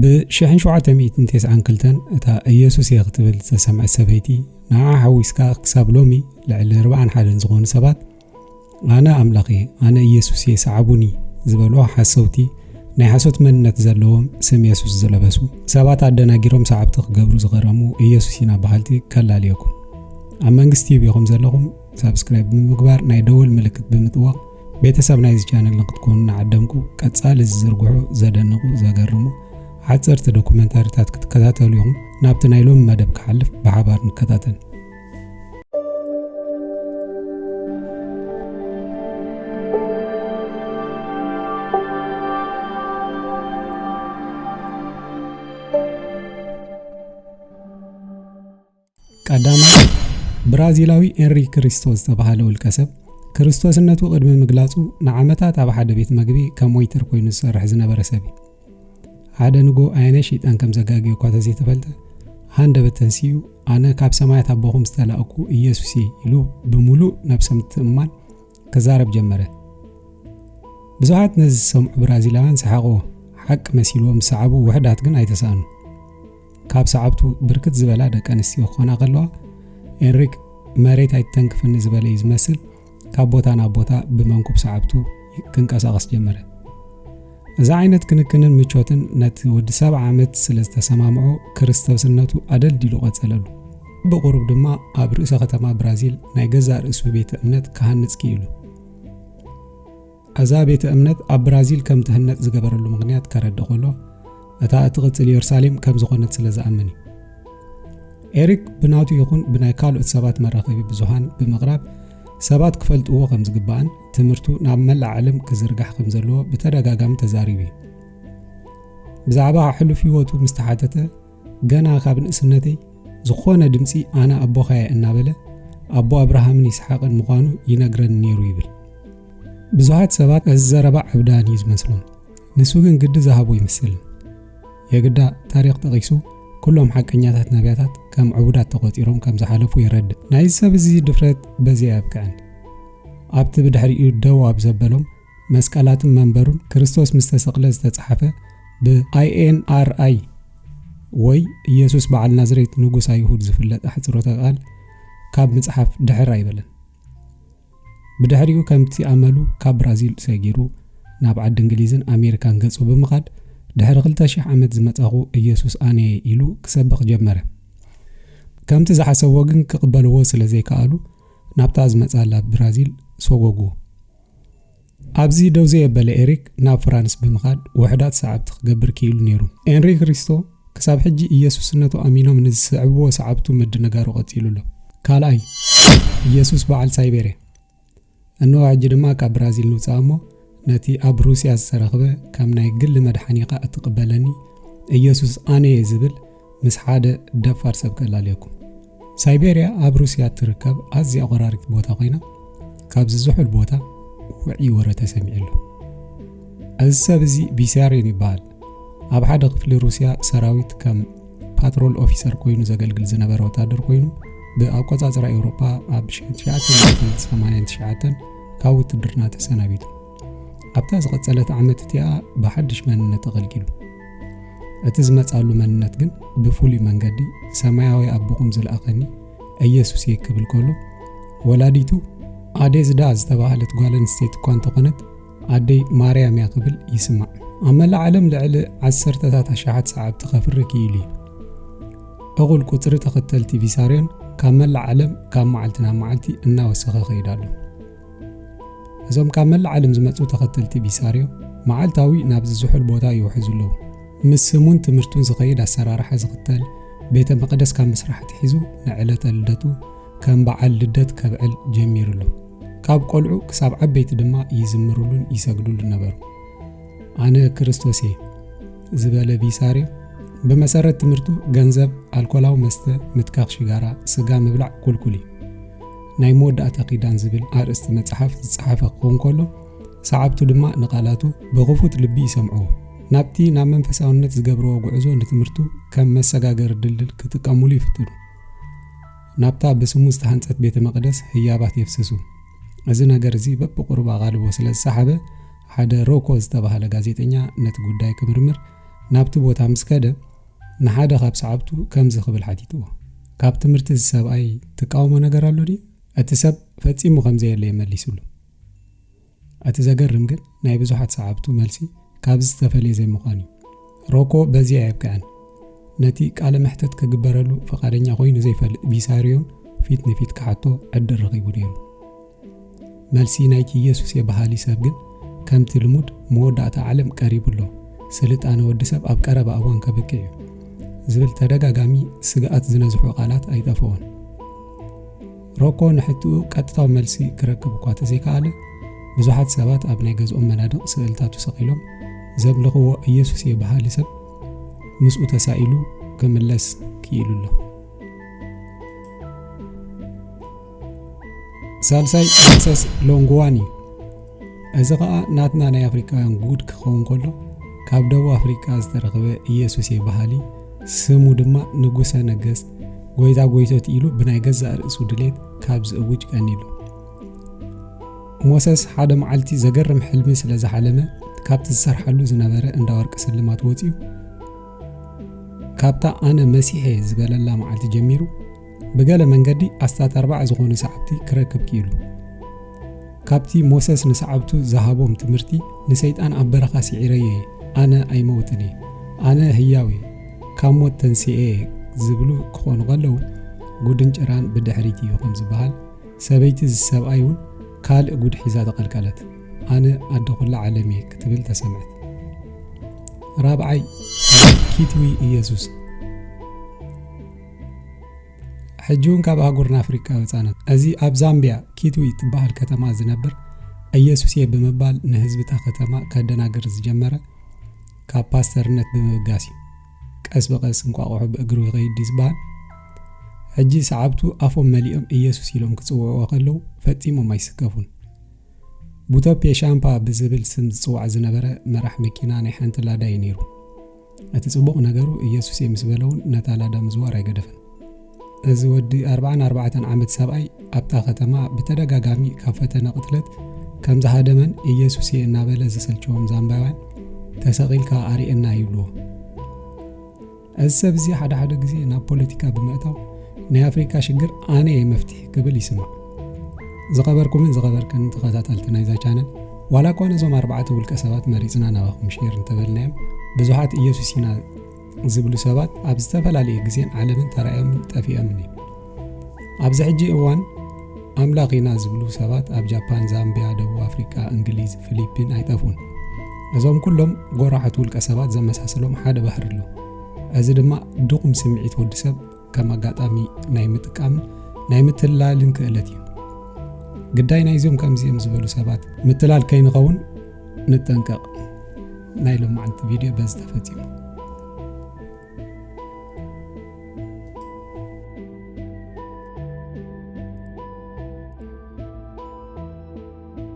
ب1792 እታ ኢየሱስ የኽትብል ተሰምዐ ሰበይቲ ንዓ ሓዊስካ ክሳብ ሎሚ ልዕሊ 41 ዝኾኑ ሰባት ኣነ ኣምላኽ ኣነ ኢየሱስ ሰዓቡኒ ዝበሎ ሓሰውቲ ናይ ሓሶት መንነት ዘለዎም ስም ኢየሱስ ዘለበሱ ሰባት ኣደናጊሮም ሰዓብቲ ክገብሩ ዝቐረሙ ኢየሱስ ኢና ባህልቲ ከላልየኩም ኣብ መንግስቲ ቢኹም ዘለኹም ሰብስክራይብ ብምግባር ናይ ደወል ምልክት ብምጥዋቕ ቤተሰብ ናይዚ ቻነል ንክትኮኑ ንዓደምኩ ቀጻሊ ዝዝርግሑ ዘደንቑ ዘገርሙ ዓፀርቲ ዶኩመንታሪታት ክትከታተሉ ኢኹም ናብቲ ናይ ሎሚ መደብ ክሓልፍ ብሓባር ንከታተል ቀዳማይ ብራዚላዊ ኤንሪክ ክሪስቶስ ተባሃለ ውልቀ ሰብ ክርስቶስነቱ ቅድሚ ምግላጹ ንዓመታት ኣብ ሓደ ቤት መግቢ ከም ሞይተር ኮይኑ ዝሰርሕ ዝነበረ ሰብ ሓደ ንጎ ኣይነ ሸይጣን ከም ዘጋግዮ እኳ ተዘይተፈልጠ ሃንደበት ተንሲዩ ኣነ ካብ ሰማያት ኣቦኹም ዝተላእኩ ኢየሱስ ኢሉ ብሙሉእ ነብሶም ትእማን ክዛረብ ጀመረ ብዙሓት ነዚ ዝሰምዑ ብራዚላውያን ሰሓቕዎ ሓቂ መሲልዎም ሰዓቡ ውሕዳት ግን ኣይተሳእኑ ካብ ሰዓብቱ ብርክት ዝበላ ደቂ ኣንስትዮ ክኾና ከለዋ ኤንሪክ መሬት ኣይተንክፍኒ ዝበለ እዩ ዝመስል ካብ ቦታ ናብ ቦታ ብመንኩብ ሰዓብቱ ክንቀሳቐስ ጀመረ እዛ ዓይነት ክንክንን ምቾትን ነቲ ወዲ 7 ዓመት ስለ ዝተሰማምዖ ክርስቶስነቱ ኣደልዲሉ ቀጸለሉ ብቁሩብ ድማ ኣብ ርእሰ ከተማ ብራዚል ናይ ገዛ ርእሱ ቤተ እምነት ክሃንጽ ክኢሉ እዛ ቤተ እምነት ኣብ ብራዚል ከም ትህነጽ ዝገበረሉ ምኽንያት ከረድእ ከሎ እታ እትቕጽል ኢየሩሳሌም ከም ዝኾነት ስለ ዝኣምን እዩ ኤሪክ ብናቱ ይኹን ብናይ ካልኦት ሰባት መራኸቢ ብዙሃን ብምቕራብ ሰባት ክፈልጥዎ ከም ዝግባአን ትምህርቱ ናብ መላእ ዓለም ክዝርጋሕ ከም ዘለዎ ብተደጋጋሚ ተዛሪቡ እዩ ብዛዕባ ሕሉፍ ህይወቱ ምስተሓተተ ገና ካብ ንእስነተይ ዝኾነ ድምፂ ኣነ ኣቦኻየ እናበለ ኣቦ አብርሃምን ይስሐቅን ምዃኑ ይነግረን ነይሩ ይብል ብዙሓት ሰባት እዚ ዘረባ ዕብዳን እዩ ዝመስሎም ንሱ ግን ግዲ ዝሃቦ ይመስል የግዳ ታሪክ ተቂሱ ኩሎም ሓቀኛታት ነቢያታት ከም ዕቡዳት ተቆጢሮም ከም ዝሓለፉ ይረድእ ናይ ሰብ እዚ ድፍረት በዚ ያብቃን ኣብቲ ብድሕሪኡ ደው ኣብ ዘበሎም መስቀላትን መንበሩን ክርስቶስ ምስተሰቅለ ዝተጻሕፈ ብINRI ወይ ኢየሱስ በዓል ናዝሬት ንጉስ አይሁድ ዝፍለጥ ሕጽሮተ ቃል ካብ መጽሐፍ ድሕር አይበለን ብድሕሪኡ ከምቲ ኣመሉ ካብ ብራዚል ሰጊሩ ናብ ዓዲ እንግሊዝን ኣሜሪካን ገጹ ብምኻድ ድሕሪ 2000 ዓመት ዝመጻኹ ኢየሱስ ኣነ ኢሉ ክሰብኽ ጀመረ ከምቲ ዝሓሰቦ ግን ክቕበልዎ ስለ ዘይከኣሉ ናብታ ዝመጻላ ብራዚል ሶጎጎ ኣብዚ ደው ዘየበለ ኤሪክ ናብ ፍራንስ ብምኻድ ውሕዳት ሰዓብቲ ክገብር ክኢሉ ነይሩ ኤንሪክ ክሪስቶ ክሳብ ሕጂ ኢየሱስነቱ ኣሚኖም ንዝስዕብዎ ሰዓብቱ ምድንጋሩ ቀጺሉሎ ካልኣይ ኢየሱስ በዓል ሳይቤርያ እንሆ ሕጂ ድማ ካብ ብራዚል ንውፃእሞ ነቲ ኣብ ሩስያ ዝተረኸበ ከም ናይ ግል መድሓኒኻ እትቕበለኒ ኢየሱስ ኣነ ዝብል ምስ ሓደ ደፋር ሰብ ከላልየኩም ሳይቤርያ ኣብ ሩስያ ትርከብ ኣዝያ ቆራሪት ቦታ ኮይና ካብ ዝዝሑል ቦታ ውዕይ ወረተ ሰሚዕሉ እዚ ሰብ እዚ ቪሳሪን ይበሃል ኣብ ሓደ ክፍሊ ሩስያ ሰራዊት ከም ፓትሮል ኦፊሰር ኮይኑ ዘገልግል ዝነበረ ወታደር ኮይኑ ብኣቆጻጽራ ኤውሮፓ ኣብ 1989 ካብ ውትድርና ተሰናቢቱ ኣብታ ዝቐጸለት ዓመት እቲኣ ብሓድሽ መንነት ተቐልቂሉ እቲ ዝመጻሉ መንነት ግን ብፍሉይ መንገዲ ሰማያዊ ኣቦኹም ዝለኣኸኒ ኢየሱስ ክብል ከሎ ወላዲቱ ኣዴ ዝዳ ዝተባሃለት ጓል ኣንስተይቲ እኳ እንተኾነት ኣደይ ማርያም እያ ክብል ይስማዕ ኣብ መላእ ዓለም ልዕሊ 10ታት ኣሽሓት ሰዓብቲ ከፍሪ ክኢሉ እኹል ቁፅሪ ተኸተልቲ ቪሳርዮን ካብ መላእ ዓለም ካብ መዓልቲ ናብ መዓልቲ እናወሰኸ ኸይዳሉ እዞም ካብ መላእ ዓለም ዝመጹ ተኸተልቲ ቪሳርዮ መዓልታዊ ናብ ዝዝሑል ቦታ ይውሕዙለው ምስ ስሙን ትምህርቱን ዝኸይድ ኣሰራርሓ ዝኽተል ቤተ መቅደስ ካብ መስራሕቲ ሒዙ ንዕለተ ልደቱ ከም በዓል ልደት ከብዕል ጀሚሩሉ ካብ ቆልዑ ክሳብ ዓበይቲ ድማ ይዝምሩሉን ይሰግዱሉን ነበሩ ኣነ ክርስቶስ ዝበለ ቪሳርዮ በመሰረት ትምህርቱ ገንዘብ ኣልኮላዊ መስተ ምትካኽ ሽጋራ ስጋ ምብላዕ ኩልኩሊ ናይ መወዳእታ ኺዳን ዝብል ኣርእስቲ መጽሓፍ ዝጽሓፈ ክኸውን ከሎ ሰዓብቱ ድማ ንቃላቱ ብኽፉት ልቢ ይሰምዑ ናብቲ ናብ መንፈሳውነት ዝገብርዎ ጉዕዞ ንትምህርቱ ከም መሰጋገር ድልድል ክጥቀሙሉ ይፍትኑ ናብታ ብስሙ ዝተሃንጸት ቤተ መቅደስ ህያባት የፍስሱ እዚ ነገር እዚ በብቁርባ ጋልቦ ስለ ዝሰሓበ ሓደ ሮኮ ዝተባሃለ ጋዜጠኛ ነቲ ጉዳይ ክምርምር ናብቲ ቦታ ምስ ከደ ንሓደ ካብ ሰዓብቱ ከምዚ ክብል ሓቲትዎ ካብ ትምህርቲ ሰብኣይ ትቃወሞ ነገር ኣሎ ድዩ? እቲ ሰብ ፈጺሙ ከምዘየለ ይመሊሱሉ። እቲ ዘገርም ግን ናይ ብዙሓት ሰዓብቱ መልሲ ካብ ዝተፈለየ ዘይምዃኑ እዩ። ሮኮ በዚያ የብቅዐን ነቲ ቃለ መሕተት ክግበረሉ ፈቃደኛ ኮይኑ ዘይፈልጥ ቢሳርዮን ፊት ንፊት ክሓቶ ዕድል ረኺቡ ነይሩ። መልሲ ናይቲ ኢየሱስ የባህሊ ሰብ ግን ከምቲ ልሙድ መወዳእታ ዓለም ቀሪቡሎ ስልጣነ ወዲ ሰብ ኣብ ቀረባ እዋን ከብቅዕ እዩ ዝብል ተደጋጋሚ ስግኣት ዝነዝሑ ቃላት ኣይጠፍኦን። ሮኮ ንሕትኡ ቀጥታዊ መልሲ ክረክብ እኳ ተዘይከኣለ ብዙሓት ሰባት ኣብ ናይ ገዝኦም መናድቕ ስእልታቱ ሰቒሎም ዘምልኽዎ ኢየሱስ የባህሊ ሰብ ምስኡ ተሳኢሉ ክምለስ ክኢሉሎ። ሳልሳይ ሞሰስ ሎንግዋን እዩ። እዚ ኸዓ ናትና ናይ ኣፍሪካውያን ጉድ ክኸውን ከሎ ካብ ደቡብ ኣፍሪካ ዝተረኸበ ኢየሱስ የባህሊ ስሙ ድማ ንጉሰ ነገስት ጎይታ ጎይቶት ኢሉ ብናይ ገዛእ ርእሱ ድሌት ካብ ዝእውጅ ቀኒሉ። ሞሰስ ሓደ መዓልቲ ዘገርም ሕልሚ ስለ ዝሓለመ ካብቲ ዝሰርሓሉ ዝነበረ እንዳወርቂ ስልማት ወፂኡ ካብታ ኣነ መሲሐ ዝበለላ መዓልቲ ጀሚሩ ብገለ መንገዲ ኣስታት 4 ዝኾኑ ሰዓብቲ ክረክብ ኪኢሉ። ካብቲ ሞሰስ ንሰዓብቱ ዝሃቦም ትምህርቲ ንሰይጣን ኣብ በረኻ ሲዒረየ ኣነ ኣይመውትን እየ ኣነ ህያው እየ ካብ ሞት ተንስኤ ዝብሉ ክኾኑ ከለዉ ጉድን ጭራን ብድሕሪት እዩ ከም ዝበሃል ሰበይቲ ዝሰብኣይ እውን ካልእ ጉድ ሒዛ ተቐልቀለት ኣነ ኣደ ኩላ ዓለም እየ ክትብል ተሰምዐት። ራብዓይ ኪትዊ ኢየሱስ ሕጂውን ካብ ኣህጉርና ኣፍሪካ ወፃናት እዚ ኣብ ዛምቢያ ኪትዊ ትበሃል ከተማ ዝነብር ኢየሱስ የ ብምባል ንህዝብታ ከተማ ከደናግር ዝጀመረ ካብ ፓስተርነት ብምብጋስ እዩ። ቀስ በቐስ እንቋቑሖ ብእግሩ ይኸይድ ዝበሃል ሕጂ ሰዓብቱ ኣፎም መሊኦም ኢየሱስ ኢሎም ክጽውዕዎ ከለዉ ፈጺሞም ኣይስከፉን። ቡቶፔ ሻምፓ ብዝብል ስም ዝጽዋዕ ዝነበረ መራሕ መኪና ናይ ሓንቲ ላዳ እዩ ነይሩ። እቲ ጽቡቕ ነገሩ ኢየሱስ ምስ በለውን ነታ ላዳ ምዝዋር ኣይገደፈን። እዚ ወዲ 44 ዓመት ሰብኣይ ኣብታ ከተማ ብተደጋጋሚ ካብ ፈተነ ቅትለት ከም ዝሃደመን ኢየሱስ እናበለ ዝሰልችዎም ዛምባውያን ተሰቒልካ ኣርኤና ይብልዎ። እዚ ሰብ እዚ ሓደ ግዜ ናብ ፖለቲካ ብምእታው ናይ ኣፍሪካ ሽግር ኣነ የመፍትሒ ክብል ይስማዕ። ዝኸበርኩምን ዝኸበርክን ተኸታተልቲ ናይዛ ቻነል ዋላ እኳ ነዞም 4 ውልቀ ሰባት መሪፅና ናባኹም ሼር እንተበልናዮም ብዙሓት ኢየሱስ ኢና ዝብሉ ሰባት ኣብ ዝተፈላለየ ግዜን ዓለምን ተራእዮምን ጠፊኦምን እዩ። ኣብዚ ሕጂ እዋን ኣምላኽ ኢና ዝብሉ ሰባት ኣብ ጃፓን፣ ዛምቢያ፣ ደቡብ ኣፍሪካ፣ እንግሊዝ፣ ፊሊፒን ኣይጠፉን። እዞም ኩሎም ጎራሕት ውልቀ ሰባት ዘመሳሰሎም ሓደ ባህሪ ኣሎ። እዚ ድማ ድኹም ስምዒት ወዲ ሰብ ከም ኣጋጣሚ ናይ ምጥቃምን ናይ ምትላልን ክእለት እዩ። ግዳይ ናይዞም ከምዚኦም ዝበሉ ሰባት ምትላል ከይንኸውን ንጠንቀቕ። ናይ ሎማዓንቲ ቪድዮ በዚ ተፈጺሙ።